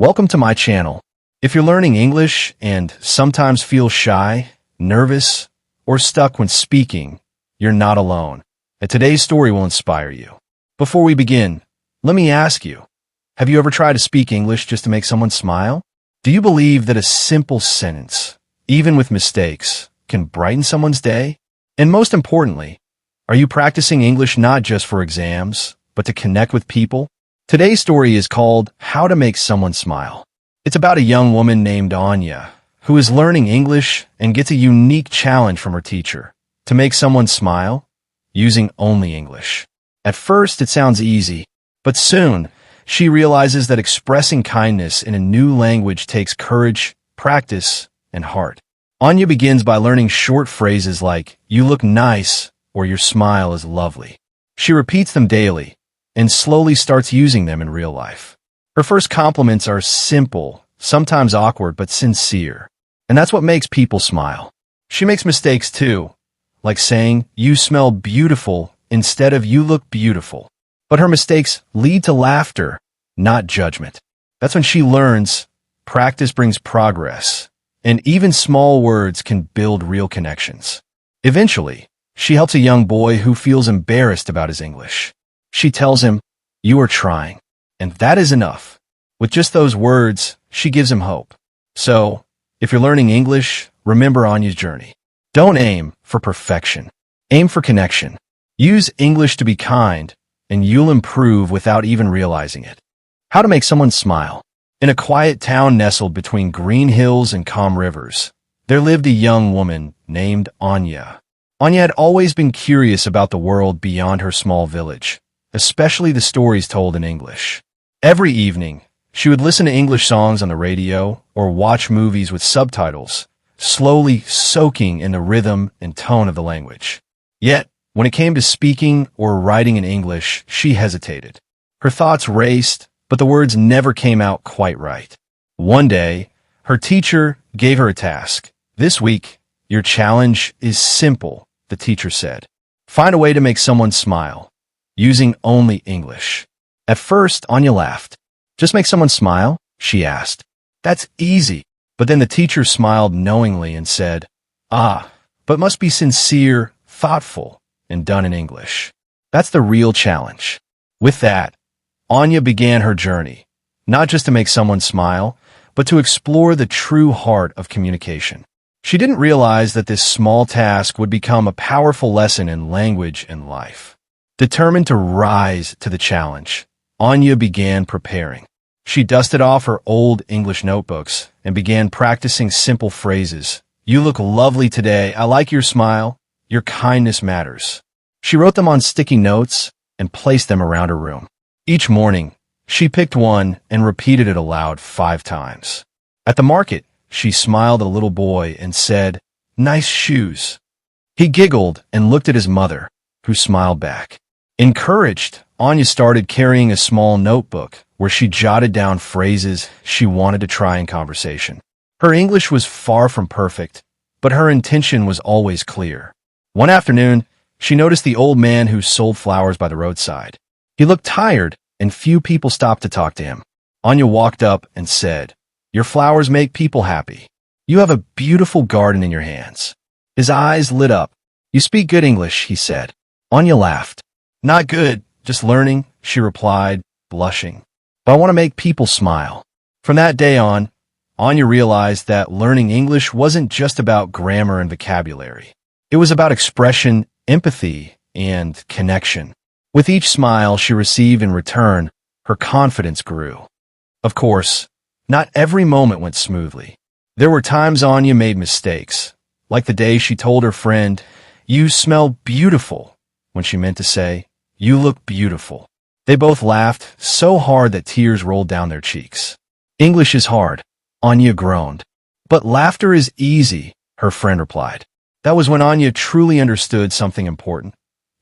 Welcome to my channel. If you're learning English and sometimes feel shy, nervous, or stuck when speaking, you're not alone. And today's story will inspire you. Before we begin, let me ask you, have you ever tried to speak English just to make someone smile? Do you believe that a simple sentence, even with mistakes, can brighten someone's day? And most importantly, are you practicing English not just for exams, but to connect with people? Today's story is called How to Make Someone Smile. It's about a young woman named Anya, who is learning English and gets a unique challenge from her teacher to make someone smile using only English. At first, it sounds easy, but soon she realizes that expressing kindness in a new language takes courage, practice, and heart. Anya begins by learning short phrases like, "You look nice," or "Your smile is lovely." She repeats them daily and slowly starts using them in real life. Her first compliments are simple, sometimes awkward, but sincere. And that's what makes people smile. She makes mistakes too, like saying, "You smell beautiful," instead of "You look beautiful." But her mistakes lead to laughter, not judgment. That's when she learns practice brings progress, and even small words can build real connections. Eventually, she helps a young boy who feels embarrassed about his English. She tells him, "You are trying," and that is enough. With just those words, she gives him hope. So, if you're learning English, remember Anya's journey. Don't aim for perfection. Aim for connection. Use English to be kind, and you'll improve without even realizing it. How to make someone smile. In a quiet town nestled between green hills and calm rivers, there lived a young woman named Anya. Anya had always been curious about the world beyond her small village, especially the stories told in English. Every evening, she would listen to English songs on the radio or watch movies with subtitles, slowly soaking in the rhythm and tone of the language. Yet, when it came to speaking or writing in English, she hesitated. Her thoughts raced, but the words never came out quite right. One day, her teacher gave her a task. "This week, your challenge is simple," the teacher said. "Find a way to make someone smile, using only English." At first, Anya laughed. "Just make someone smile?" she asked. "That's easy." But then the teacher smiled knowingly and said, "But must be sincere, thoughtful, and done in English. That's the real challenge." With that, Anya began her journey, not just to make someone smile, but to explore the true heart of communication. She didn't realize that this small task would become a powerful lesson in language and life. Determined to rise to the challenge, Anya began preparing. She dusted off her old English notebooks and began practicing simple phrases. "You look lovely today. I like your smile. Your kindness matters." She wrote them on sticky notes and placed them around her room. Each morning, she picked one and repeated it aloud 5 times. At the market, she smiled at a little boy and said, "Nice shoes." He giggled and looked at his mother, who smiled back. Encouraged, Anya started carrying a small notebook where she jotted down phrases she wanted to try in conversation. Her English was far from perfect, but her intention was always clear. One afternoon, she noticed the old man who sold flowers by the roadside. He looked tired, and few people stopped to talk to him. Anya walked up and said, "Your flowers make people happy. You have a beautiful garden in your hands." His eyes lit up. "You speak good English," he said. Anya laughed. "Not good, just learning," she replied, blushing. "But I want to make people smile." From that day on, Anya realized that learning English wasn't just about grammar and vocabulary. It was about expression, empathy, and connection. With each smile she received in return, her confidence grew. Of course, not every moment went smoothly. There were times Anya made mistakes, like the day she told her friend, "You smell beautiful," when she meant to say, "You look beautiful." They both laughed so hard that tears rolled down their cheeks. "English is hard," Anya groaned. "But laughter is easy," her friend replied. That was when Anya truly understood something important.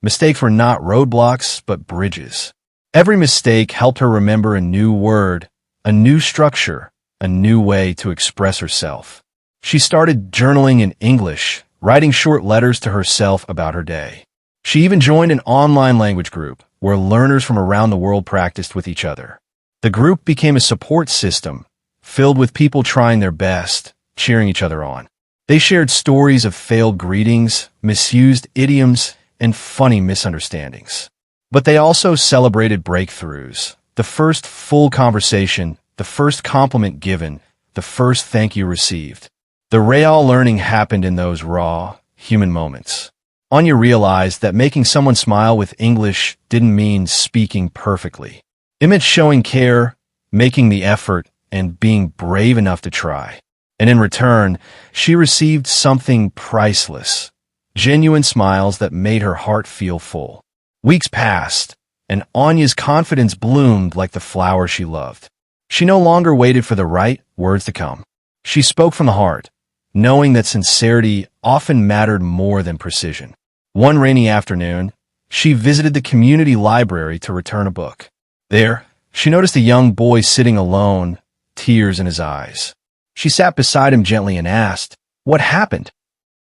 Mistakes were not roadblocks, but bridges. Every mistake helped her remember a new word, a new structure, a new way to express herself. She started journaling in English, writing short letters to herself about her day. She even joined an online language group where learners from around the world practiced with each other. The group became a support system filled with people trying their best, cheering each other on. They shared stories of failed greetings, misused idioms, and funny misunderstandings. But they also celebrated breakthroughs, the first full conversation, the first compliment given, the first thank you received. The real learning happened in those raw, human moments. Anya realized that making someone smile with English didn't mean speaking perfectly. It meant showing care, making the effort, and being brave enough to try. And in return, she received something priceless, genuine smiles that made her heart feel full. Weeks passed, and Anya's confidence bloomed like the flower she loved. She no longer waited for the right words to come. She spoke from the heart, knowing that sincerity often mattered more than precision. One rainy afternoon, she visited the community library to return a book. There, she noticed a young boy sitting alone, tears in his eyes. She sat beside him gently and asked, "What happened?"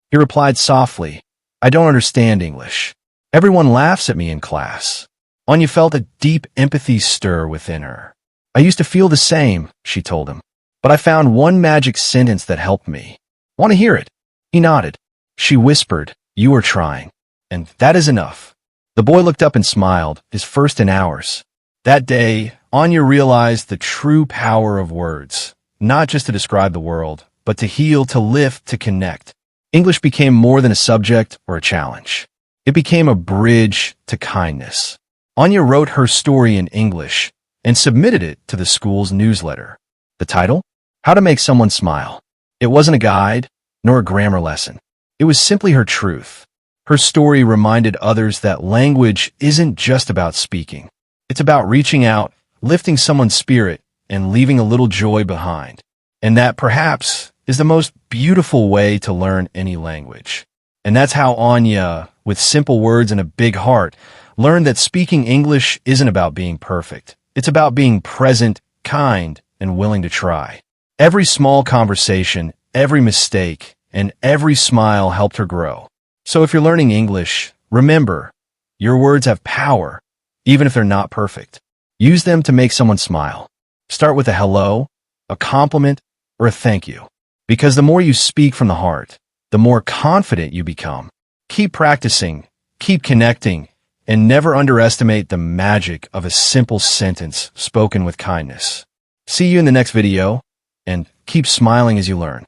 He replied softly, "I don't understand English. Everyone laughs at me in class." Anya felt a deep empathy stir within her. "I used to feel the same," she told him, "but I found one magic sentence that helped me. Want to hear it?" He nodded. She whispered, "You are trying. And that is enough." The boy looked up and smiled, his first in hours. That day, Anya realized the true power of words, not just to describe the world, but to heal, to lift, to connect. English became more than a subject or a challenge. It became a bridge to kindness. Anya wrote her story in English and submitted it to the school's newsletter. The title? How to Make Someone Smile. It wasn't a guide, nor a grammar lesson. It was simply her truth. Her story reminded others that language isn't just about speaking. It's about reaching out, lifting someone's spirit, and leaving a little joy behind. And that, perhaps, is the most beautiful way to learn any language. And that's how Anya, with simple words and a big heart, learned that speaking English isn't about being perfect. It's about being present, kind, and willing to try. Every small conversation, every mistake, and every smile helped her grow. So if you're learning English, remember, your words have power, even if they're not perfect. Use them to make someone smile. Start with a hello, a compliment, or a thank you. Because the more you speak from the heart, the more confident you become. Keep practicing, keep connecting, and never underestimate the magic of a simple sentence spoken with kindness. See you in the next video, and keep smiling as you learn.